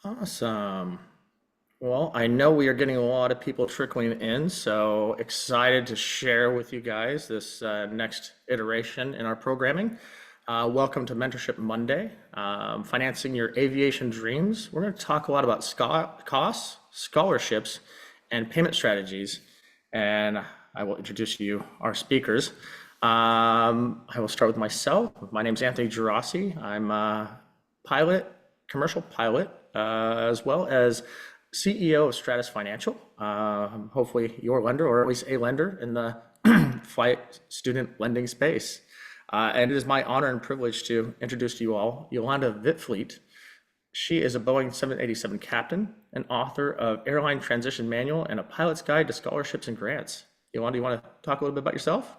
Awesome. Well, I know we are getting a lot of people trickling in, so excited to share with you guys this next iteration in our programming. Welcome to Mentorship Monday, financing your aviation dreams. We're going to talk a lot about costs, scholarships, and payment strategies. And I will introduce you our speakers. I will start with myself. My name is Anthony Geraci. I'm a pilot, commercial pilot, as well as CEO of Stratus Financial, hopefully your lender or at least a lender in the flight student lending space. And it is my honor and privilege to introduce to you all Jolanda Witvliet. She is a Boeing 787 captain, an author of Airline Transition Manual, and a pilot's guide to scholarships and grants. Jolanda, you want to talk a little bit about yourself?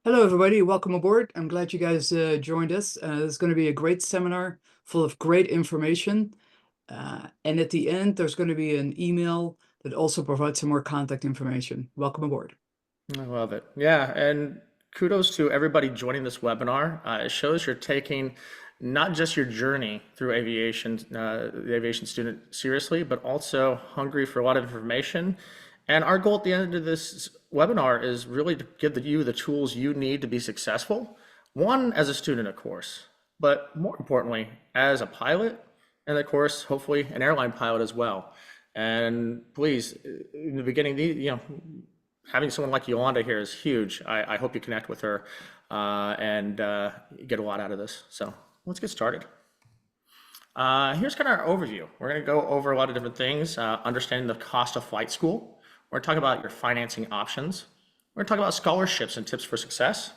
Hello, everybody. Welcome aboard. I'm glad you guys joined us. It's going to be a great seminar full of great information. And at the end, there's going to be an email that also provides some more contact information. Welcome aboard. I love it. Yeah, and kudos to everybody joining this webinar. It shows you're taking not just your journey through aviation, the aviation student seriously, but also hungry for a lot of information. And our goal at the end of this webinar is really to give you the tools you need to be successful. One, as a student, of course, but more importantly, as a pilot, and of course, hopefully an airline pilot as well. And please, in the beginning, having someone like Yolanda here is huge. I hope you connect with her and get a lot out of this. So let's get started. Here's kind of our overview. We're going to go over a lot of different things, understanding the cost of flight school. We're going to talk about your financing options. We're going to talk about scholarships and tips for success,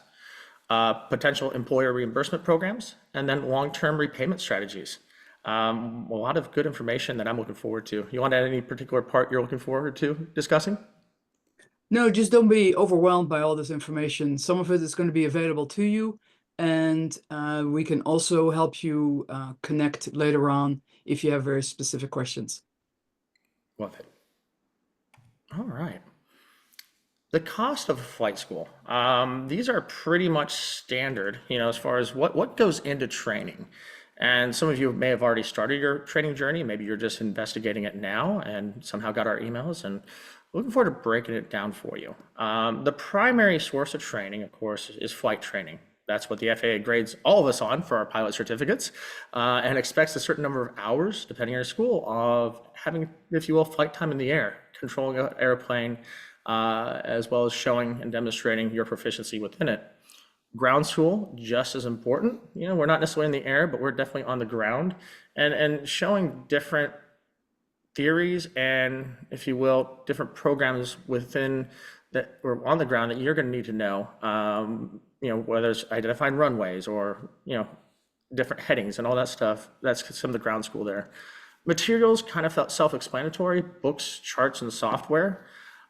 potential employer reimbursement programs, and then long-term repayment strategies. A lot of good information that I'm looking forward to. You want to add any particular part you're looking forward to discussing? No, just don't be overwhelmed by all this information. Some of it is going to be available to you, and we can also help you connect later on if you have very specific questions. Love it. All right. The cost of flight school. These are pretty much standard, as far as what goes into training. And some of you may have already started your training journey. Maybe you're just investigating it now and somehow got our emails and looking forward to breaking it down for you. The primary source of training, of course, is flight training. That's what the FAA grades all of us on for our pilot certificates and expects a certain number of hours, depending on your school, of having, if you will, flight time in the air, controlling an airplane, as well as showing and demonstrating your proficiency within it. Ground school, just as important. We're not necessarily in the air, but we're definitely on the ground and showing different theories and, if you will, different programs within that or on the ground that you're going to need to know. Whether it's identifying runways or, different headings and all that stuff. That's some of the ground school there. Materials kind of felt self-explanatory, books, charts, and software.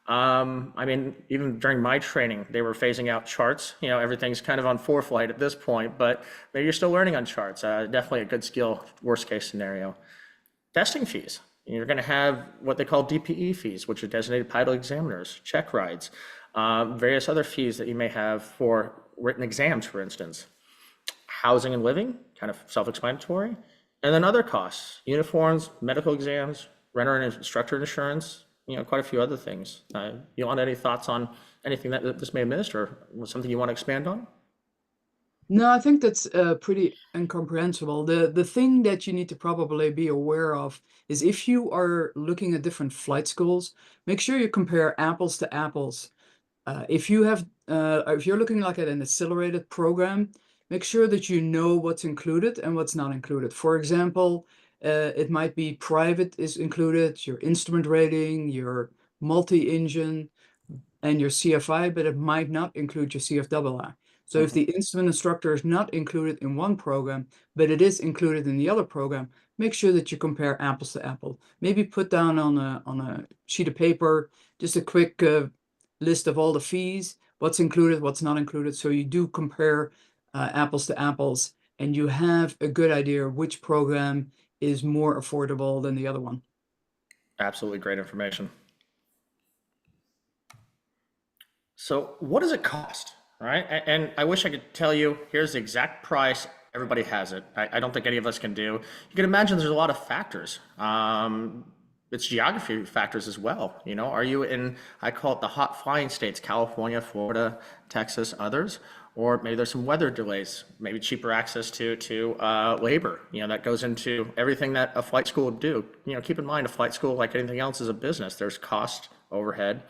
Even during my training, they were phasing out charts. Everything's kind of on ForeFlight at this point, but maybe you're still learning on charts. Definitely a good skill, worst case scenario. Testing fees. You're going to have what they call DPE fees, which are designated pilot examiners, check rides, various other fees that you may have for written exams, for instance. Housing and living, kind of self-explanatory. And then other costs, uniforms, medical exams, renter and instructor insurance, quite a few other things. You want any thoughts on anything that this may have missed or something you want to expand on? No, I think that's pretty incomprehensible. The thing that you need to probably be aware of is if you are looking at different flight schools, make sure you compare apples to apples. If you're looking like at an accelerated program, make sure that you know what's included and what's not included. For example, it might be private is included, your instrument rating, your multi-engine, and your CFI, but it might not include your CFII. So if Mhm. the instrument instructor is not included in one program, but it is included in the other program, make sure that you compare apples to apple. Maybe put down on a sheet of paper just a quick list of all the fees, what's included, what's not included. So you do compare apples to apples, and you have a good idea which program is more affordable than the other one. Absolutely great information. So what does it cost, right? And I wish I could tell you, here's the exact price Everybody has it. I don't think any of us can do. You can imagine there's a lot of factors. It's geography factors as well. You know, are you in, I call it the hot flying states, California, Florida, Texas, others, or maybe there's some weather delays, maybe cheaper access to labor. You know, that goes into everything that a flight school would do. You know, keep in mind a flight school, like anything else, is a business. There's cost, overhead,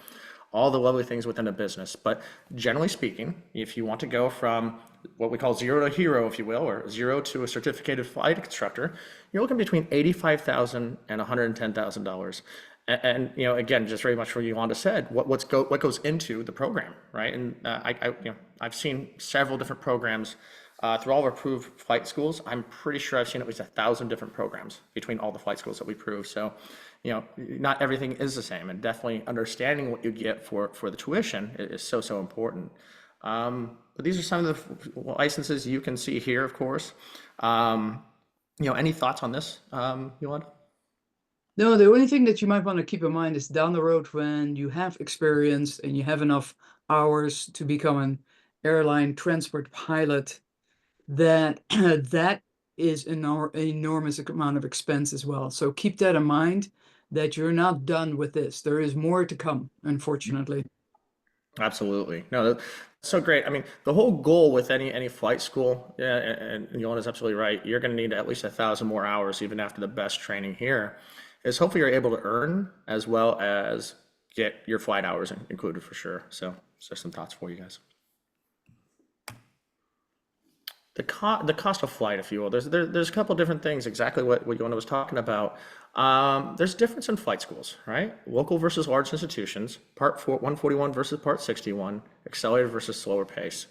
all the lovely things within a business. But generally speaking, if you want to go from what we call zero to hero, if you will, or zero to a certificated flight instructor, you're looking between $85,000 and $110,000. You know, again, just very much what Yolanda said, what goes into the program, right? And you know, I've seen several different programs through all of our approved flight schools. I'm pretty sure I've seen at least 1,000 different programs between all the flight schools that we approve. So, you know, not everything is the same, and definitely understanding what you get for the tuition is so important. But these are some of the licenses you can see here, of course. You know, any thoughts on this, Yolanda? No, the only thing that you might want to keep in mind is down the road when you have experience and you have enough hours to become an airline transport pilot, that that is an enormous amount of expense as well. So keep that in mind, that you're not done with this. There is more to come, unfortunately. Absolutely. No, that's so great. I mean, the whole goal with any flight school, yeah, and Yolanda's absolutely right. You're going to need at least 1,000 more hours, even after the best training here. Is hopefully you're able to earn as well as get your flight hours included for sure. So some thoughts for you guys. The cost of flight, if you will. There's a couple different things. Exactly what Yolanda was talking about. There's difference in flight schools, right? Local versus large institutions. Part 141 versus Part 61. Accelerated versus slower pace.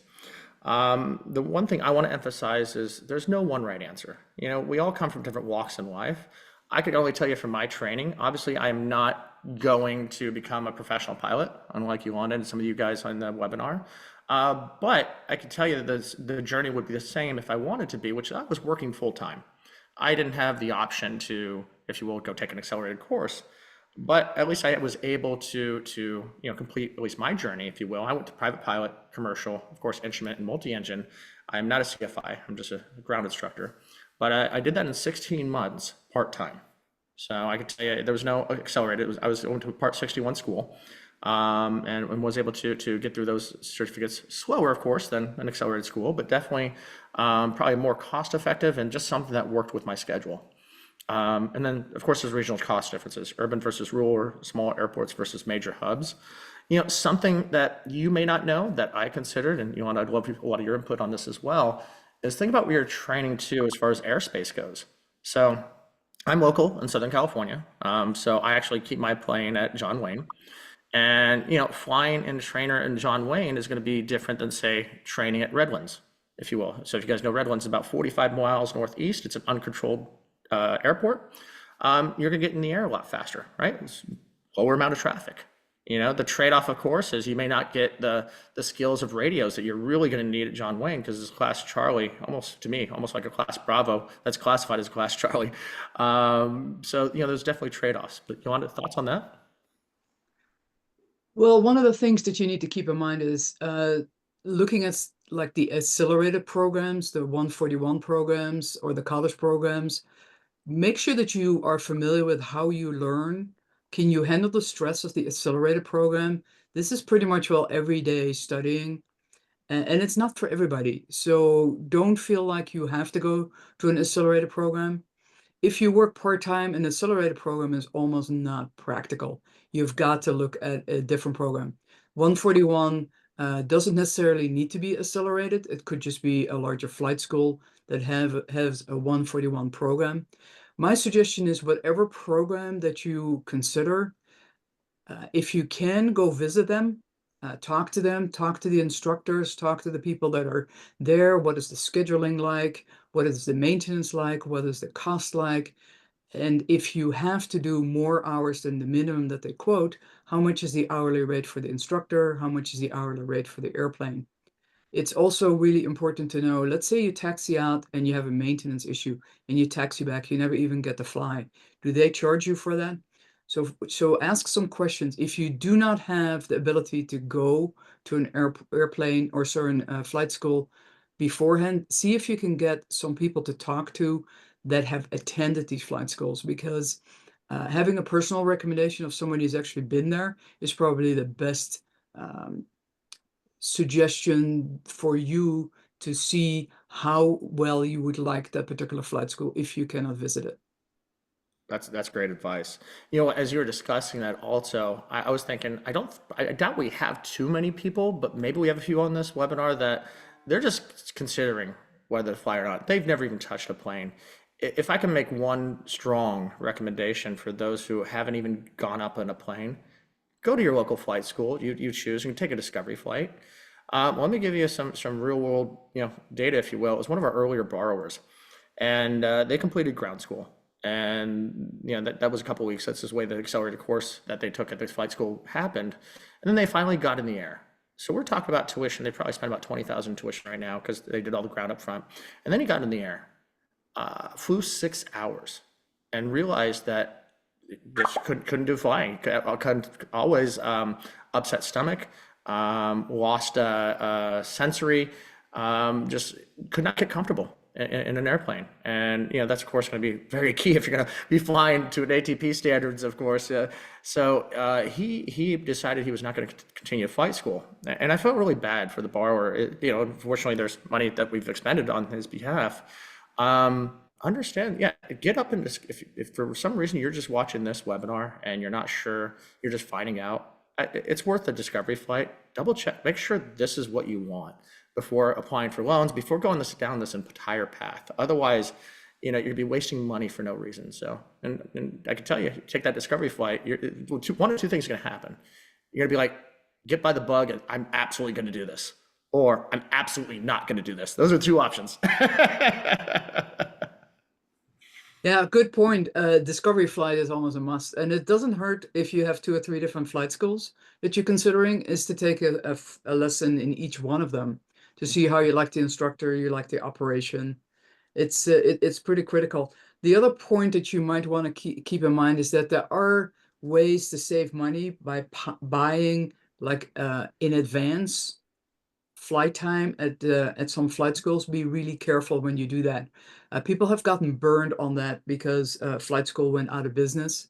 The one thing I want to emphasize is there's no one right answer. You know, we all come from different walks in life. I could only tell you from my training. Obviously, I am not going to become a professional pilot, unlike Yolanda and some of you guys on the webinar. But I can tell you that the journey would be the same if I wanted to be, which I was working full time. I didn't have the option to, if you will, go take an accelerated course, but at least I was able to you know, complete at least my journey, if you will. I went to private pilot, commercial, of course, instrument and multi-engine. I'm not a CFI. I'm just a ground instructor, but I did that in 16 months part time. So I could tell you there was no accelerated. I was going to Part 61 school. And was able to get through those certificates slower, of course, than an accelerated school, but definitely probably more cost effective and just something that worked with my schedule. And then, of course, there's regional cost differences, urban versus rural, or small airports versus major hubs. You know, something that you may not know that I considered, and I'd love a lot of your input on this as well, is think about what you're training to as far as airspace goes. So I'm local in Southern California, so I actually keep my plane at John Wayne. And, you know, flying in a trainer in John Wayne is going to be different than, say, training at Redlands, if you will. So if you guys know Redlands, about 45 miles northeast, it's an uncontrolled airport. You're going to get in the air a lot faster, right? It's lower amount of traffic. You know, the trade-off, of course, is you may not get the skills of radios that you're really going to need at John Wayne, because it's Class Charlie, almost to me, almost like a Class Bravo that's classified as Class Charlie. So, you know, there's definitely trade-offs. But you want thoughts on that? Well, one of the things that you need to keep in mind is looking at like the accelerated programs, the 141 programs or the college programs. Make sure that you are familiar with how you learn. Can you handle the stress of the accelerated program? This is pretty much, well, everyday studying, and it's not for everybody. So don't feel like you have to go to an accelerated program. If you work part-time, an accelerated program is almost not practical. You've got to look at a different program. 141 doesn't necessarily need to be accelerated. It could just be a larger flight school that has a 141 program. My suggestion is whatever program that you consider, if you can, go visit them, talk to them, talk to the instructors, talk to the people that are there. What is the scheduling like? What is the maintenance like? What is the cost like? And if you have to do more hours than the minimum that they quote, how much is the hourly rate for the instructor? How much is the hourly rate for the airplane? It's also really important to know, let's say you taxi out and you have a maintenance issue and you taxi back, you never even get to fly. Do they charge you for that? So ask some questions. If you do not have the ability to go to an airplane or certain flight school, beforehand. See if you can get some people to talk to that have attended these flight schools, because having a personal recommendation of someone who's actually been there is probably the best um, suggestion for you to see how well you would like that particular flight school if you cannot visit it. That's great advice. As you were discussing that also, I was thinking, I doubt we have too many people, but maybe we have a few on this webinar that they're just considering whether to fly or not. They've never even touched a plane. If I can make one strong recommendation for those who haven't even gone up in a plane, go to your local flight school. You choose. You can take a discovery flight. Let me give you some real world data, if you will. It was one of our earlier borrowers, and they completed ground school, and that was a couple weeks. That's just the way the accelerated course that they took at this flight school happened, and then they finally got in the air. So we're talking about tuition. They probably spend about 20,000 tuition right now because they did all the ground up front, and then he got in the air, flew 6 hours, and realized that just couldn't do flying. Couldn't always upset stomach, lost sensory, just could not get comfortable in an airplane. And that's of course going to be very key if you're going to be flying to an ATP standards, of course. So he decided he was not going to continue flight school, and I felt really bad for the borrower. Unfortunately, there's money that we've expended on his behalf. Understand, yeah, get up and if for some reason you're just watching this webinar and you're not sure, you're just finding out, it's worth a discovery flight. Double check, make sure this is what you want before applying for loans, before going down this entire path. Otherwise, you'd be wasting money for no reason. So, and I can tell you, take that discovery flight, one of two things are going to happen. You're going to be like, get by the bug, and I'm absolutely going to do this, or I'm absolutely not going to do this. Those are two options. Yeah, good point. Discovery flight is almost a must, and it doesn't hurt if you have 2 or 3 different flight schools that you're considering, is to take a lesson in each one of them to see how you like the instructor, you like the operation. It's pretty critical. The other point that you might want to keep in mind is that there are ways to save money by buying like in advance flight time at some flight schools. Be really careful when you do that. People have gotten burned on that because flight school went out of business.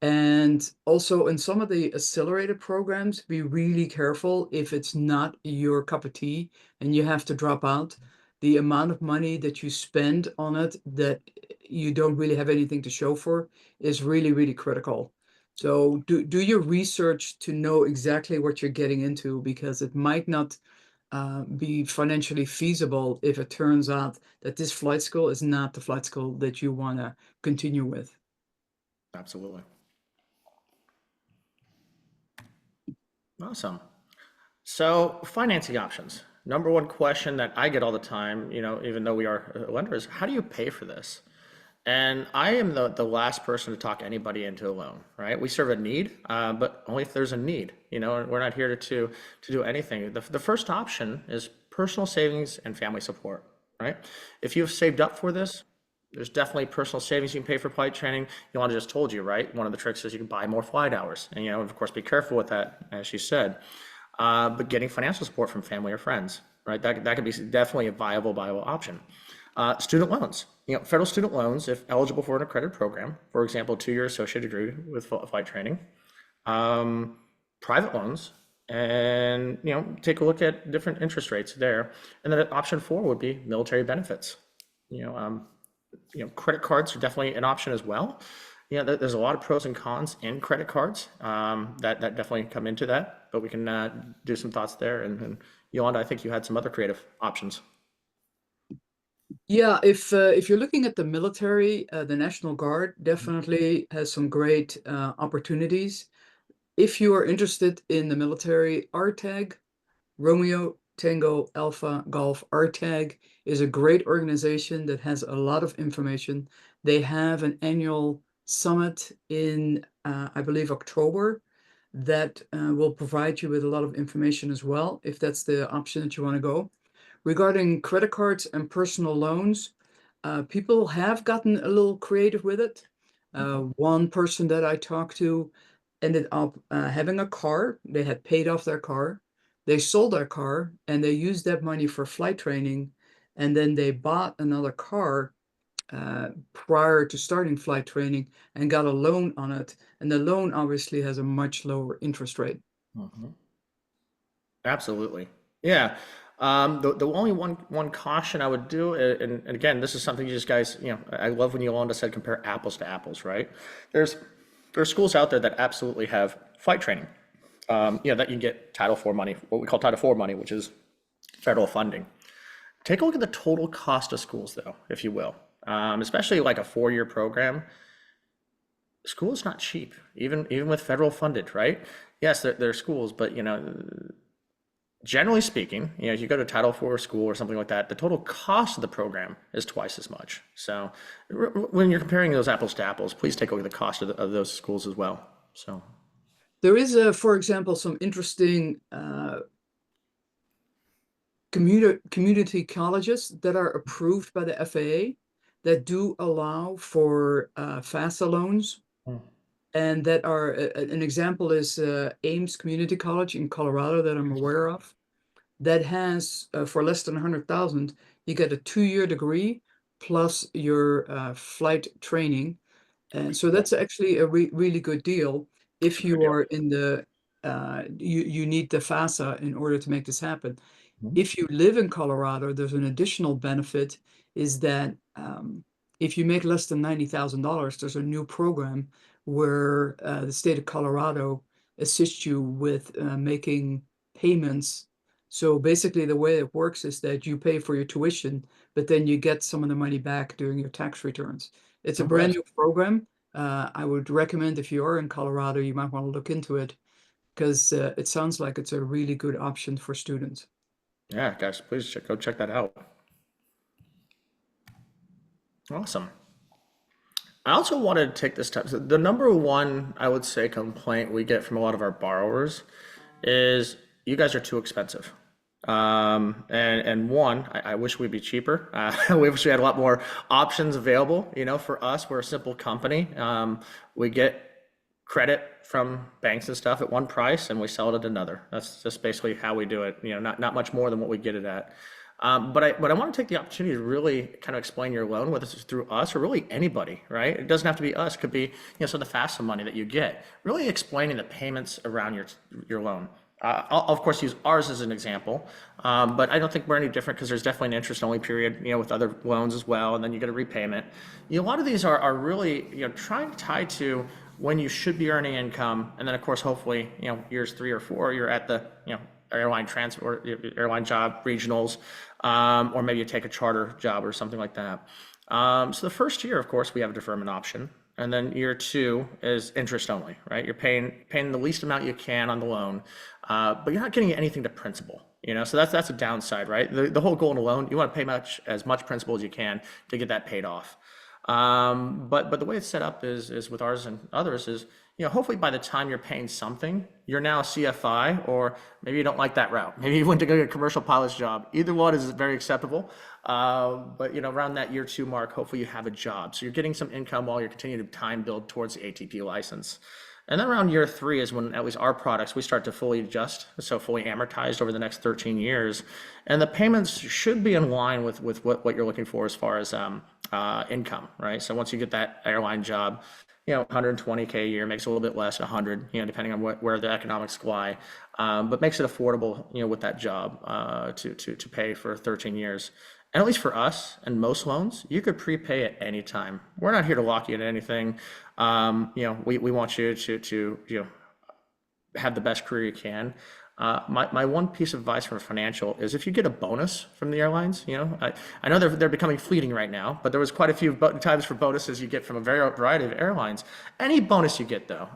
And also in some of the accelerated programs, be really careful if it's not your cup of tea and you have to drop out. The amount of money that you spend on it that you don't really have anything to show for is really, really critical. So do your research to know exactly what you're getting into, because it might not be financially feasible if it turns out that this flight school is not the flight school that you want to continue with. Absolutely. Awesome. So financing options. Number one question that I get all the time, even though we are a lender, is how do you pay for this? And I am the last person to talk anybody into a loan, right? We serve a need, but only if there's a need. We're not here to do anything. The first option is personal savings and family support, right? If you've saved up for this, there's definitely personal savings you can pay for flight training. Yolanda just told you, right? One of the tricks is you can buy more flight hours, and of course, be careful with that, as she said. But getting financial support from family or friends, right? That could be definitely a viable option. Student loans, federal student loans, if eligible for an accredited program, for example, 2-year associate degree with flight training, private loans, and take a look at different interest rates there. And then option 4 would be military benefits. Credit cards are definitely an option as well. There's a lot of pros and cons in credit cards that definitely come into that, but we can do some thoughts there. And Yolanda, I think you had some other creative options. Yeah, if you're looking at the military, the National Guard definitely has some great opportunities. If you are interested in the military, RTAG, Romeo Tango Alpha Golf, RTAG is a great organization that has a lot of information. They have an annual summit in, I believe, October, that will provide you with a lot of information as well, if that's the option that you want to go. Regarding credit cards and personal loans, people have gotten a little creative with it. One person that I talked to ended up having a car. They had paid off their car. they sold their car and they used that money for flight training, and then they bought another car prior to starting flight training and got a loan on it. And the loan obviously has a much lower interest rate. Mhm. Absolutely. Yeah. The only one caution I would do, and again, this is something you just guys, I love when Yolanda said compare apples to apples, right? There's there's schools out there that absolutely have flight training, that you can get Title IV money, what we call Title IV money, which is federal funding. Take a look at the total cost of schools, though, if you will. Especially like a 4-year program. School is not cheap, even with federal funded, right? Yes, there are schools, but generally speaking, if you go to Title IV school or something like that, the total cost of the program is twice as much. So when you're comparing those apples to apples, please take a look at the cost of those schools as well. So There is, for example, some interesting community colleges that are approved by the FAA that do allow for FAFSA loans. Mm. And that are an example is Ames Community College in Colorado that I'm aware of. That has for less than 100,000, you get a 2-year degree plus your flight training, and so Cool. that's actually a really good deal if Good you deal. are in the you need the FAFSA in order to make this happen. Mhm. If you live in Colorado, there's an additional benefit is that if you make less than $90,000, there's a new program where the state of Colorado assists you with making payments. So basically, the way it works is that you pay for your tuition, but then you get some of the money back during your tax returns. It's a Oh, brand great. new program. I would recommend if you are in Colorado, you might want to look into it because it sounds like it's a really good option for students. Yeah, guys, please go check that out. Awesome. I also wanted to take this time. So the number one, I would say, complaint we get from a lot of our borrowers is you guys are too expensive. And one, I wish we'd be cheaper. We wish we had a lot more options available. For us, we're a simple company. We get credit from banks and stuff at one price, and we sell it at another. That's just basically how we do it. Not much more than what we get it at. But I want to take the opportunity to really kind of explain your loan, whether it's through us or really anybody, right? It doesn't have to be us. It could be, some of the FAFSA money that you get. Really explaining the payments around your loan. I'll of course use ours as an example, but I don't think we're any different because there's definitely an interest-only period, with other loans as well, and then you get a repayment. A lot of these are really, trying to tie to when you should be earning income, and then of course, hopefully, years 3 or 4, you're at the, airline transfer, or airline job, regionals, or maybe you take a charter job or something like that. So the first year, of course, we have a deferment option. And then year 2 is interest only, right? You're paying the least amount you can on the loan, but you're not getting anything to principal. So that's a downside, right? The whole goal in a loan, you want to pay as much principal as you can to get that paid off. But the way it's set up is with ours and others is, hopefully by the time you're paying something, you're now a CFI, or maybe you don't like that route. Maybe you went to go get a commercial pilot's job. Either one is very acceptable. But around that year 2 mark, hopefully you have a job. So you're getting some income while you're continuing to time build towards the ATP license. And then around year 3 is when at least our products, we start to fully adjust, so fully amortized over the next 13 years. And the payments should be in line with what you're looking for as far as income, right? So once you get that airline job, 120K a year, makes a little bit less, 100, depending on where the economics lie, but makes it affordable, with that job to pay for 13 years. And at least for us and most loans, you could prepay at any time. We're not here to lock you into anything. We want you to have the best career you can. My one piece of advice from a financial is if you get a bonus from the airlines, I know they're becoming fleeting right now, but there was quite a few times for bonuses you get from a variety of airlines. Any bonus you get though,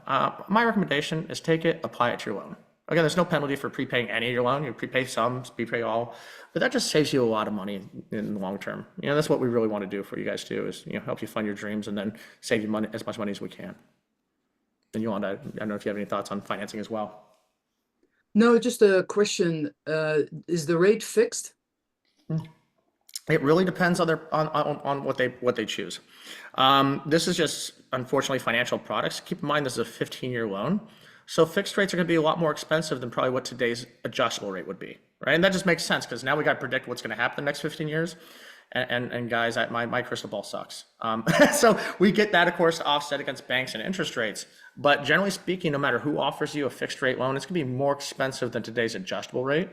my recommendation is take it, apply it to your loan. Again, there's no penalty for prepaying any of your loan. You prepay some, prepay all, but that just saves you a lot of money in the long term. That's what we really want to do for you guys too, is help you fund your dreams and then save you money, as much money as we can. And Yolanda, I don't know if you have any thoughts on financing as well. No, just a question. Is the rate fixed? It really depends on what they choose. This is just unfortunately financial products. Keep in mind this is a 15-year loan. So fixed rates are going to be a lot more expensive than probably what today's adjustable rate would be, right? And that just makes sense because now we got to predict what's going to happen the next 15 years. And guys, my crystal ball sucks. So we get that, of course, to offset against banks and interest rates. But generally speaking, no matter who offers you a fixed rate loan, it's going to be more expensive than today's adjustable rate,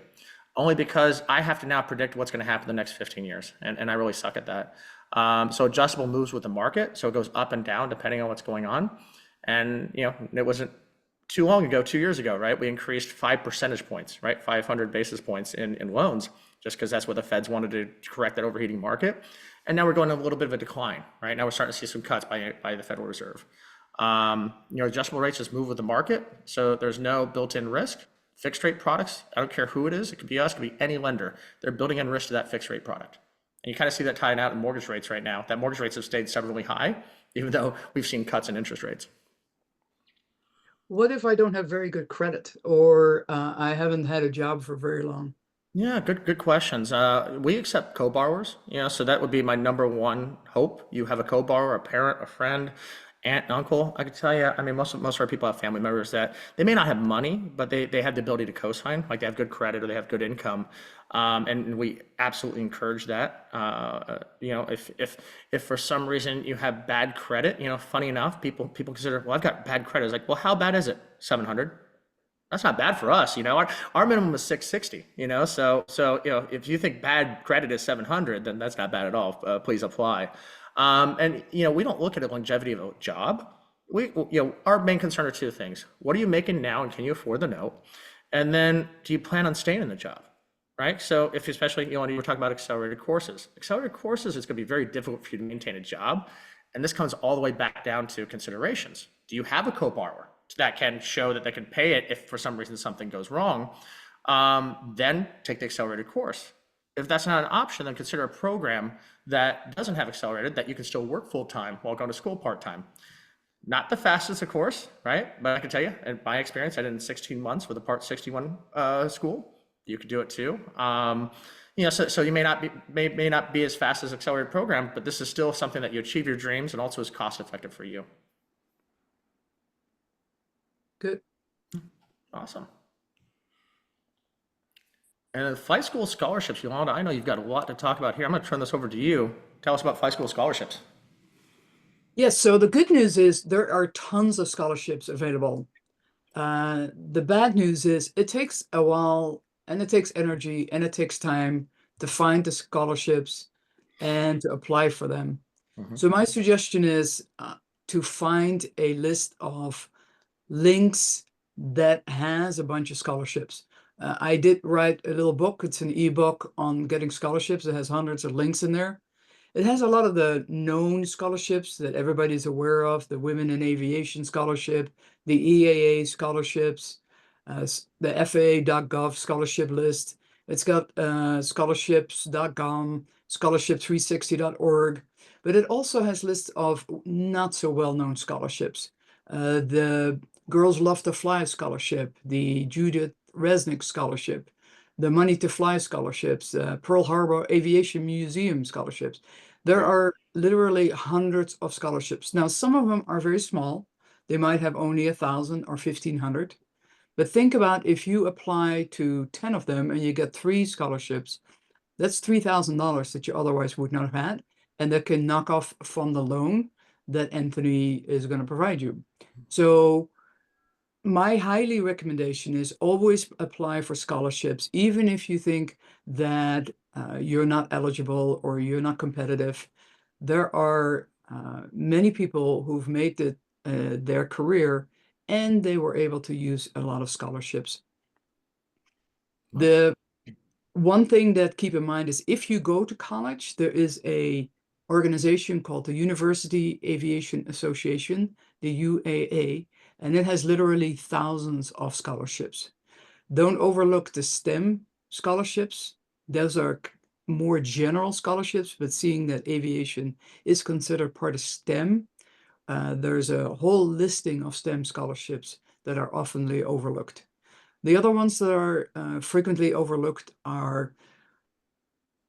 only because I have to now predict what's going to happen the next 15 years. And I really suck at that. So adjustable moves with the market. So it goes up and down depending on what's going on. And, it wasn't too long ago, 2 years ago, right? We increased 5 percentage points, right? 500 basis points in loans, just because that's what the Feds wanted to correct that overheating market. And now we're going a little bit of a decline, right? Now we're starting to see some cuts by the Federal Reserve. Adjustable rates just move with the market. So there's no built-in risk. Fixed rate products, I don't care who it is. It could be us, it could be any lender. They're building in risk to that fixed rate product. And you kind of see that tying out in mortgage rates right now. That mortgage rates have stayed stubbornly high, even though we've seen cuts in interest rates. What if I don't have very good credit, or I haven't had a job for very long? Yeah, good questions. We accept co-borrowers, so that would be my number one hope. You have a co-borrower, a parent, a friend, aunt, uncle. I could tell you, I mean, most of our people have family members that they may not have money, but they have the ability to co-sign, like they have good credit or they have good income. And we absolutely encourage that. If for some reason you have bad credit, funny enough, people consider, well, I've got bad credit. It's like, well, how bad is it? 700. That's not bad for us. Our minimum is 660. So if you think bad credit is 700, then that's not bad at all. Please apply. And we don't look at the longevity of a job. Our main concern are two things: what are you making now, and can you afford the note? And then, do you plan on staying in the job? Right. So if especially when you were talking about accelerated courses, it's going to be very difficult for you to maintain a job, and this comes all the way back down to considerations. Do you have a co-borrower that can show that they can pay it if for some reason something goes wrong? Then take the accelerated course. If that's not an option, then consider a program that doesn't have accelerated, that you can still work full-time while going to school part-time. Not the fastest, of course, right? But I can tell you, in my experience, I did it in 16 months with a Part 61 school. You could do it too. So you may not be as fast as accelerated program, but this is still something that you achieve your dreams and also is cost-effective for you. Good. Awesome. And flight school scholarships, Yolanda, I know you've got a lot to talk about here. I'm going to turn this over to you. Tell us about flight school scholarships. Yes, so the good news is there are tons of scholarships available. The bad news is it takes a while, and it takes energy, and it takes time to find the scholarships and to apply for them. So my suggestion is to find a list of links that has a bunch of scholarships. I did write a little book. It's an ebook on getting scholarships. It has hundreds of links in there. It has a lot of the known scholarships that everybody's aware of: the Women in Aviation Scholarship, the EAA scholarships, the FAA.gov scholarship list. It's got scholarships.com, scholarship360.org, but it also has lists of not so well-known scholarships. The Girls Love to Fly scholarship, the Judith Resnick scholarship, the Money to Fly scholarships, Pearl Harbor Aviation Museum scholarships. There are literally hundreds of scholarships. Now, some of them are very small. They might have only 1,000 or 1,500. But think about if you apply to 10 of them and you get 3 scholarships, that's $3,000 that you otherwise would not have had, and that can knock off from the loan that Anthony is going to provide you. So my highly recommendation is always apply for scholarships, even if you think that you're not eligible or you're not competitive. There are many people who've made it their career, and they were able to use a lot of scholarships. The one thing that keep in mind is if you go to college, there is a organization called the University Aviation Association, the UAA, and it has literally thousands of scholarships. Don't overlook the STEM scholarships. Those are more general scholarships, but seeing that aviation is considered part of STEM, there's a whole listing of STEM scholarships that are oftenly overlooked. The other ones that are frequently overlooked are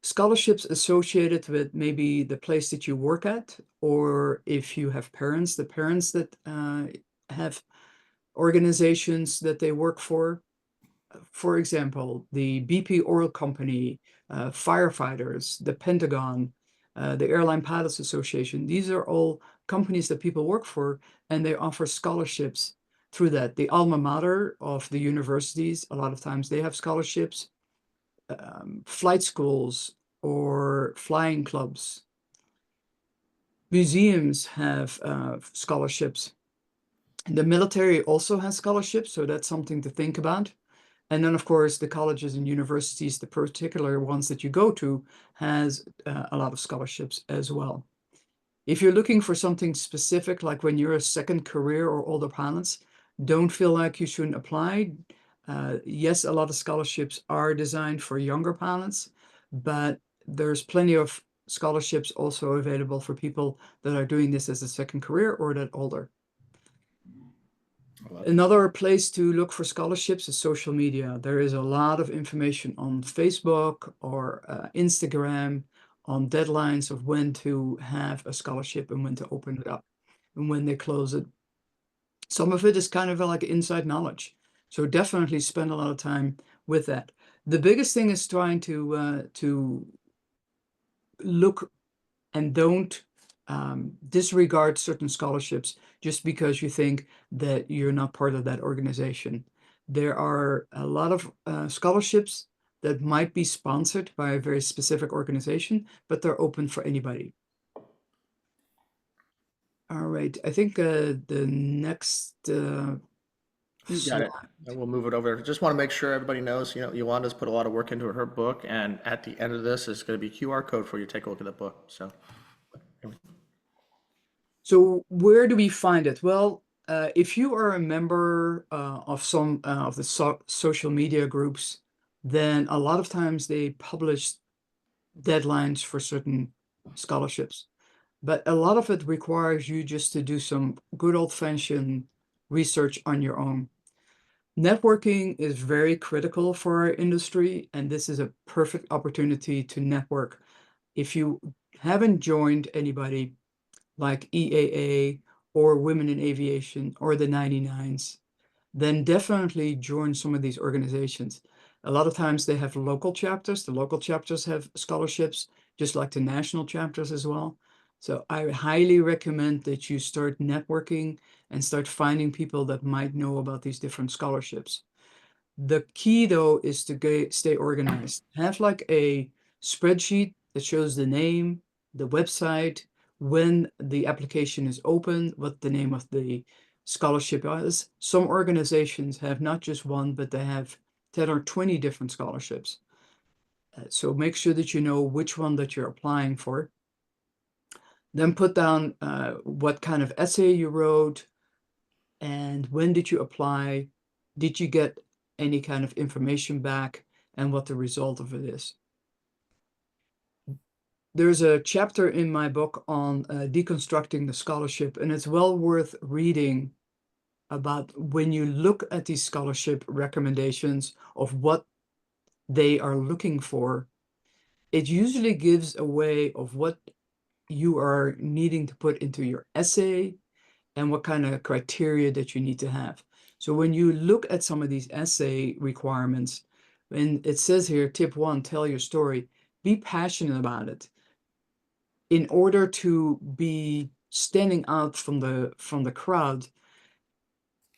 scholarships associated with maybe the place that you work at, or if you have parents, the parents that have organizations that they work for. For example, the BP Oil Company, firefighters, the Pentagon, the Airline Pilots Association. These are all companies that people work for, and they offer scholarships through that. The alma mater of the universities, a lot of times they have scholarships, flight schools or flying clubs. Museums have scholarships. The military also has scholarships, so that's something to think about. And then, of course, the colleges and universities, the particular ones that you go to, has a lot of scholarships as well. If you're looking for something specific, like when you're a second career or older pilots, don't feel like you shouldn't apply. Yes, a lot of scholarships are designed for younger pilots, but there's plenty of scholarships also available for people that are doing this as a second career or that older. Another place to look for scholarships is social media. There is a lot of information on Facebook or Instagram on deadlines of when to have a scholarship and when to open it up and when they close it. Some of it is kind of like inside knowledge. So definitely spend a lot of time with that. The biggest thing is trying to look and don't disregard certain scholarships just because you think that you're not part of that organization. There are a lot of scholarships that might be sponsored by a very specific organization, but they're open for anybody. All right, I think the next You got it. slide. And we'll move it over. Just want to make sure everybody knows, Yolanda's put a lot of work into her book, and at the end of this is going to be QR code for you to take a look at the book. So where do we find it? Well, if you are a member of some of the social media groups, then a lot of times they publish deadlines for certain scholarships. But a lot of it requires you just to do some good old-fashioned research on your own. Networking is very critical for our industry, and this is a perfect opportunity to network. If you haven't joined anybody like EAA or Women in Aviation or the 99s, then definitely join some of these organizations. A lot of times they have local chapters. The local chapters have scholarships, just like the national chapters as well. So I highly recommend that you start networking and start finding people that might know about these different scholarships. The key, though, is to stay organized. Have like a spreadsheet that shows the name, the website, when the application is open, what the name of the scholarship is. Some organizations have not just one, but they have 10 or 20 different scholarships. So make sure that you know which one that you're applying for. Then put down what kind of essay you wrote and when did you apply? Did you get any kind of information back and what the result of it is? There's a chapter in my book on deconstructing the scholarship, and it's well worth reading about when you look at these scholarship recommendations of what they are looking for. It usually gives a way of what you are needing to put into your essay and what kind of criteria that you need to have. So when you look at some of these essay requirements, and it says here, tip 1, tell your story, be passionate about it. In order to be standing out from the crowd,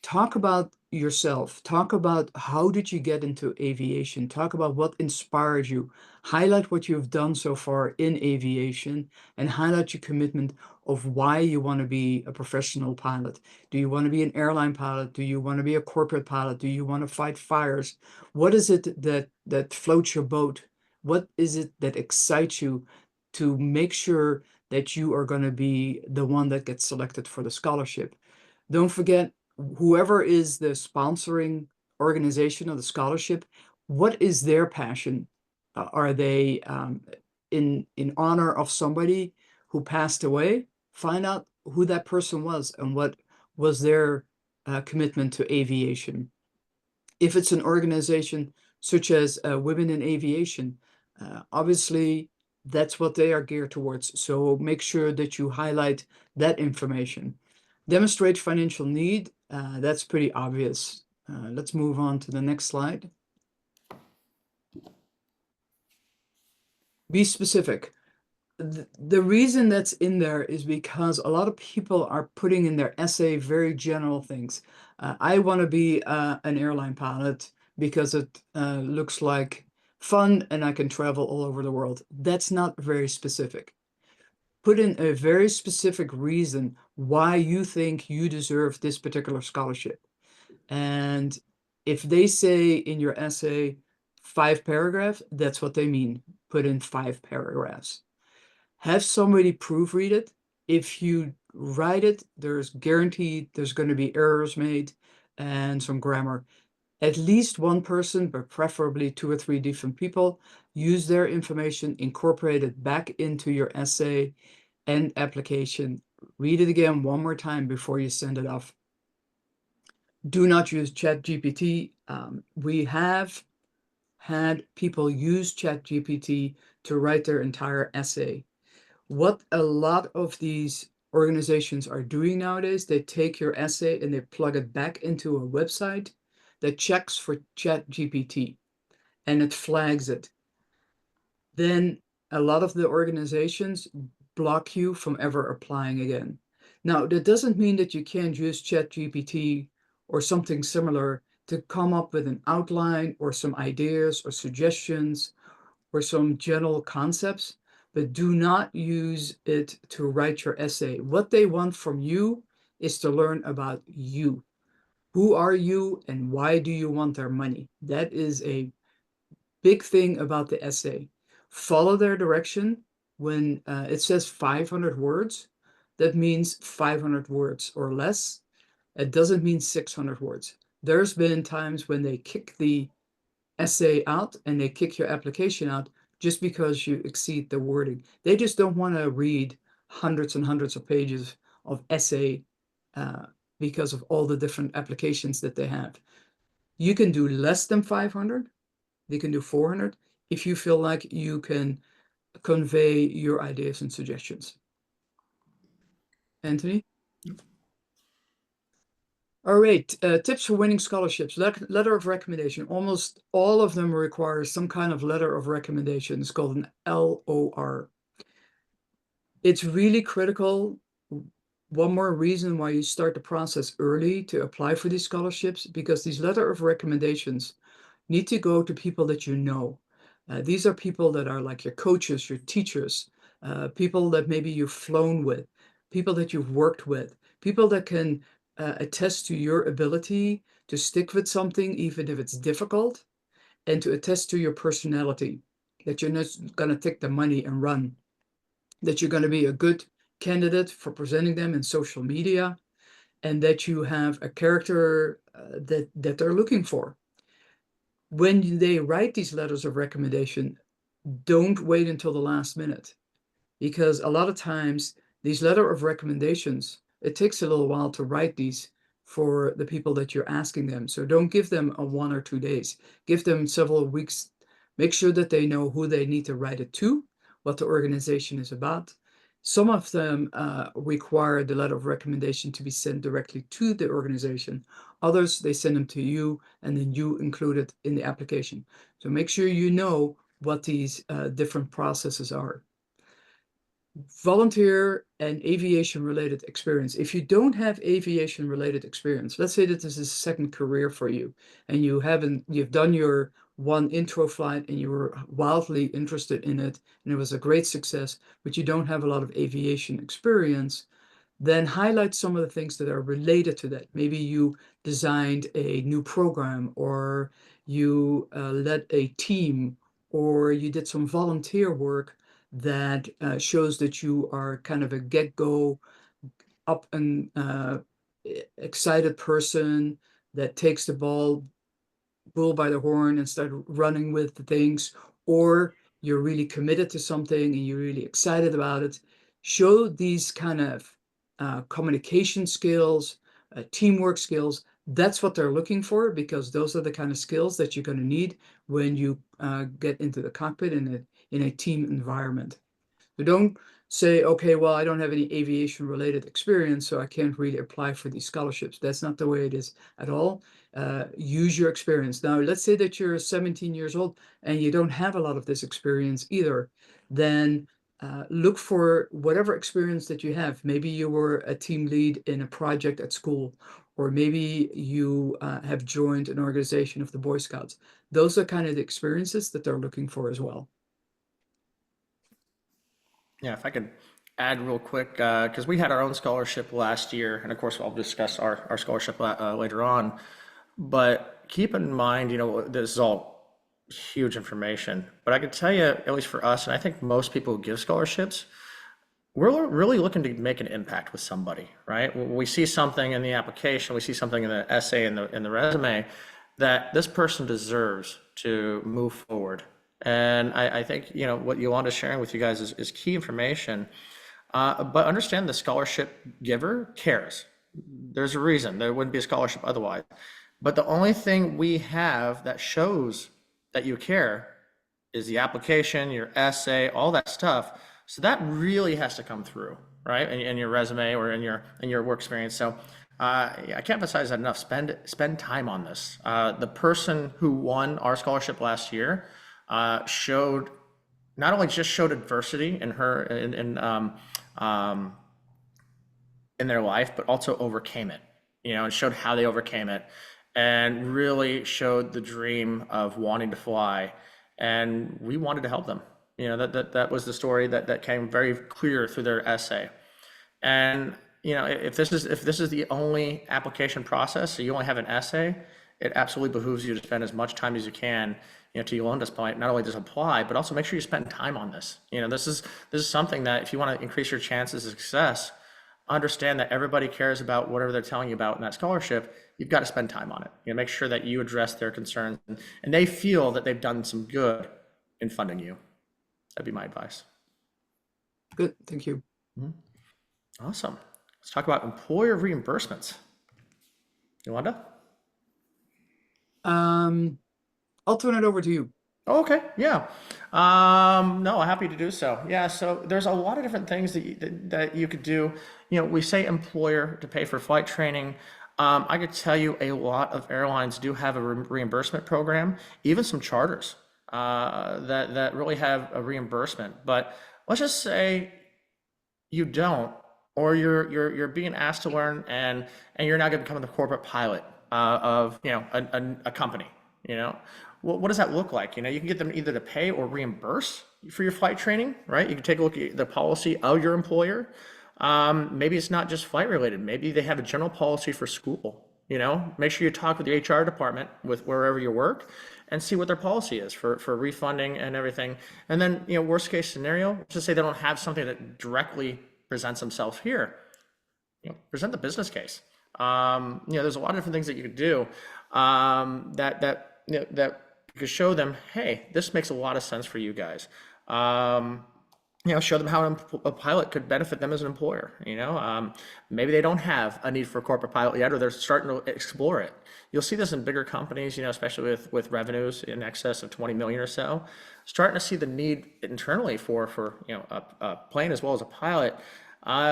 talk about yourself. Talk about how did you get into aviation. Talk about what inspired you. Highlight what you've done so far in aviation and highlight your commitment of why you want to be a professional pilot. Do you want to be an airline pilot? Do you want to be a corporate pilot? Do you want to fight fires? What is it that floats your boat? What is it that excites you to make sure that you are going to be the one that gets selected for the scholarship? Don't forget, whoever is the sponsoring organization of the scholarship, what is their passion? Are they in honor of somebody who passed away? Find out who that person was and what was their commitment to aviation. If it's an organization such as Women in Aviation, obviously that's what they are geared towards. So make sure that you highlight that information. Demonstrate financial need. That's pretty obvious. Let's move on to the next slide. Be specific. The reason that's in there is because a lot of people are putting in their essay very general things. I want to be an airline pilot because it looks like fun and I can travel all over the world. That's not very specific. Put in a very specific reason why you think you deserve this particular scholarship. And if they say in your essay 5 paragraphs, that's what they mean. Put in 5 paragraphs. Have somebody proofread it. If you write it, there's guaranteed there's going to be errors made and some grammar. At least one person, but preferably 2 or 3 different people, use their information, incorporate it back into your essay and application. Read it again one more time before you send it off. Do not use ChatGPT. We have had people use ChatGPT to write their entire essay. What a lot of these organizations are doing nowadays, they take your essay and they plug it back into a website that checks for ChatGPT and it flags it. Then a lot of the organizations block you from ever applying again. Now, that doesn't mean that you can't use ChatGPT or something similar to come up with an outline or some ideas or suggestions or some general concepts, but do not use it to write your essay. What they want from you is to learn about you. Who are you and why do you want their money? That is a big thing about the essay. Follow their direction. When it says 500 words, that means 500 words or less. It doesn't mean 600 words. There's been times when they kick the essay out and they kick your application out just because you exceed the wording. They just don't want to read hundreds and hundreds of pages of essay because of all the different applications that they have. You can do less than 500. They can do 400 if you feel like you can convey your ideas and suggestions. Anthony? All right, tips for winning scholarships. Letter of recommendation. Almost all of them require some kind of letter of recommendation. It's called an LOR. It's really critical. One more reason why you start the process early to apply for these scholarships, because these letter of recommendations need to go to people that you know. These are people that are like your coaches, your teachers, people that maybe you've flown with, people that you've worked with, people that can attest to your ability to stick with something, even if it's difficult, and to attest to your personality, that you're not going to take the money and run, that you're going to be a good candidate for presenting them in social media, and that you have a character that they're looking for. When they write these letters of recommendation, don't wait until the last minute, because a lot of times these letter of recommendations, it takes a little while to write these for the people that you're asking them. So don't give them a 1 or 2 days. Give them several weeks. Make sure that they know who they need to write it to, what the organization is about. Some of them require the letter of recommendation to be sent directly to the organization. Others, they send them to you and then you include it in the application. So make sure you know what these different processes are. Volunteer and aviation related experience. If you don't have aviation related experience, let's say that this is a second career for you and you've done your one intro flight and you were wildly interested in it and it was a great success, but you don't have a lot of aviation experience, then highlight some of the things that are related to that. Maybe you designed a new program, or you led a team, or you did some volunteer work that shows that you are kind of a get-go, up and excited person that takes the bull by the horn and start running with the things, or you're really committed to something and you're really excited about it. Show these kind of communication skills, teamwork skills. That's what they're looking for, because those are the kind of skills that you're going to need when you get into the cockpit in a team environment. So don't say, okay, well, I don't have any aviation related experience, so I can't really apply for these scholarships. That's not the way it is at all. Use your experience. Now, let's say that you're 17 years old and you don't have a lot of this experience either. Then look for whatever experience that you have. Maybe you were a team lead in a project at school, or maybe you have joined an organization of the Boy Scouts. Those are kind of the experiences that they're looking for as well. Yeah, if I could add real quick, because we had our own scholarship last year, and of course I'll discuss our scholarship later on. But keep in mind, this is all huge information. But I can tell you, at least for us, and I think most people who give scholarships, we're really looking to make an impact with somebody, right? When we see something in the application, we see something in the essay, in the resume, that this person deserves to move forward. And I think, what Yolanda's sharing with you guys is key information. But understand the scholarship giver cares. There's a reason. There wouldn't be a scholarship otherwise. But the only thing we have that shows that you care is the application, your essay, all that stuff. So that really has to come through, right? In your resume or in your work experience. So I can't emphasize that enough. Spend time on this. The person who won our scholarship last year showed not only just showed adversity in their life, but also overcame it. And showed how they overcame it, and really showed the dream of wanting to fly. And we wanted to help them. That was the story that came very clear through their essay. And if this is the only application process, so you only have an essay, it absolutely behooves you to spend as much time as you can. To Yolanda's point, not only just apply, but also make sure you spend time on this. This is something that if you want to increase your chances of success, understand that everybody cares about whatever they're telling you about in that scholarship. You've got to spend time on it. Make sure that you address their concerns and they feel that they've done some good in funding you. That'd be my advice. Good, thank you. Awesome. Let's talk about employer reimbursements. Yolanda? I'll turn it over to you. Oh, okay, yeah. No, happy to do so. Yeah, so there's a lot of different things that you could do. We say employer to pay for flight training. I could tell you a lot of airlines do have a reimbursement program, even some charters that really have a reimbursement. But let's just say you don't, or you're being asked to learn, and you're now going to become the corporate pilot of a company. What does that look like? You can get them either to pay or reimburse for your flight training, right? You can take a look at the policy of your employer. Maybe it's not just flight related. Maybe they have a general policy for school. Make sure you talk with the HR department with wherever you work and see what their policy is for refunding and everything. And then, worst case scenario, just say they don't have something that directly presents themselves here. Present the business case. There's a lot of different things that you could do that you could show them, hey, this makes a lot of sense for you guys. Show them how a pilot could benefit them as an employer. Maybe they don't have a need for a corporate pilot yet, or they're starting to explore it. You'll see this in bigger companies, especially with revenues in excess of 20 million or so, starting to see the need internally for a plane as well as a pilot.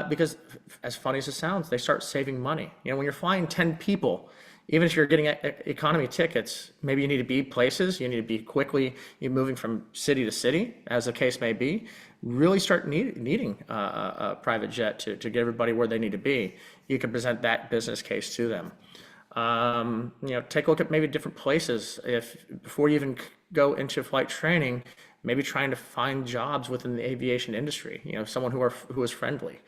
Because as funny as it sounds, they start saving money. When you're flying 10 people, even if you're getting economy tickets, maybe you need to be places, you need to be quickly, you're moving from city to city, as the case may be, really start needing a private jet to get everybody where they need to be. You can present that business case to them. Take a look at maybe different places. Before you even go into flight training, maybe trying to find jobs within the aviation industry, someone who is friendly.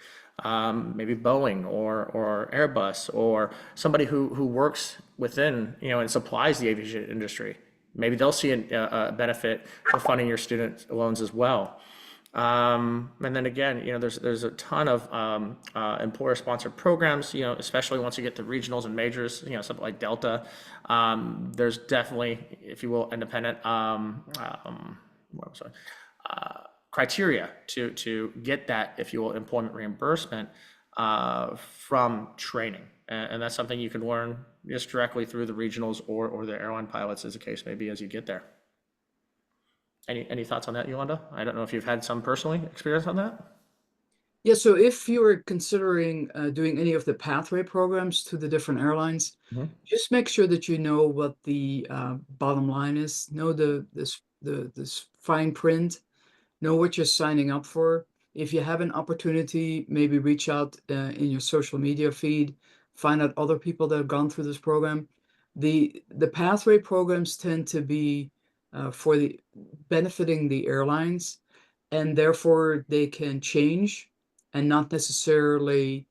Maybe Boeing or Airbus, or somebody who works within, and supplies the aviation industry. Maybe they'll see a benefit for funding your student loans as well. And then again, there's a ton of employer-sponsored programs, especially once you get to regionals and majors, something like Delta. There's definitely, if you will, independent criteria to get that, if you will, employment reimbursement from training. And that's something you can learn just directly through the regionals or the airline pilots, as the case may be, as you get there. Any thoughts on that, Yolanda? I don't know if you've had some personally experience on that. Yeah, so if you're considering doing any of the pathway programs to the different airlines, Mhm. just make sure that you know what the bottom line is. Know this fine print. Know what you're signing up for. If you have an opportunity, maybe reach out in your social media feed, find out other people that have gone through this program. The pathway programs tend to be for the benefiting the airlines, and therefore they can change and not necessarily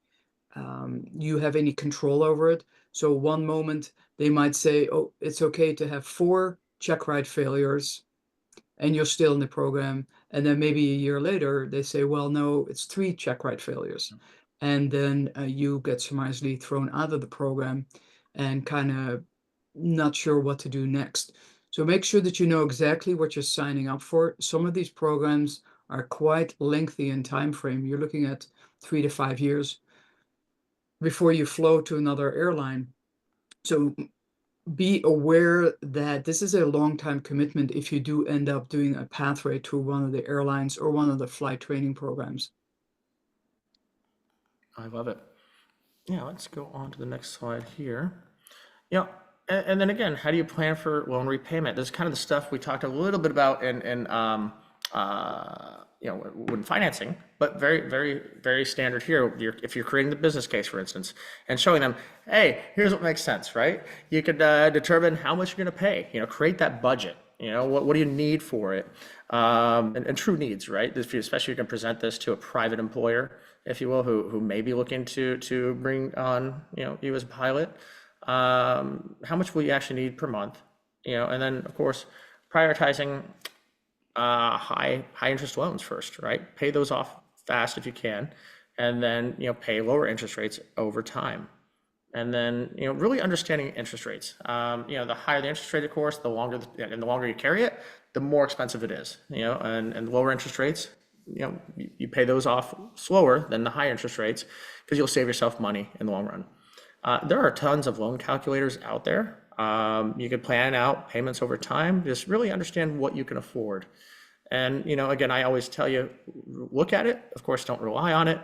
you have any control over it. So one moment they might say, oh, it's okay to have 4 check ride failures and you're still in the program. And then maybe a year later, they say, well, no, it's 3 check ride failures. And then you get summarily thrown out of the program and kind of not sure what to do next. So make sure that you know exactly what you're signing up for. Some of these programs are quite lengthy in time frame. You're looking at 3 to 5 years before you flow to another airline. So be aware that this is a long time commitment if you do end up doing a pathway to one of the airlines or one of the flight training programs. I love it. Yeah, let's go on to the next slide here. Yeah, and then again, how do you plan for loan repayment? This is kind of the stuff we talked a little bit about when financing, but very standard here. If you're creating the business case, for instance, and showing them, hey, here's what makes sense, right? You could determine how much you're going to pay. Create that budget. What do you need for it? And true needs, right? Especially you can present this to a private employer, if you will, who may be looking to bring on you as a pilot. How much will you actually need per month? And then of course prioritizing high interest loans first, right? Pay those off fast if you can, and then pay lower interest rates over time. And then really understanding interest rates. The higher the interest rate, of course, the longer you carry it, the more expensive it is. And lower interest rates, you pay those off slower than the high interest rates because you'll save yourself money in the long run. There are tons of loan calculators out there. You can plan out payments over time. Just really understand what you can afford. And again, I always tell you, look at it. Of course, don't rely on it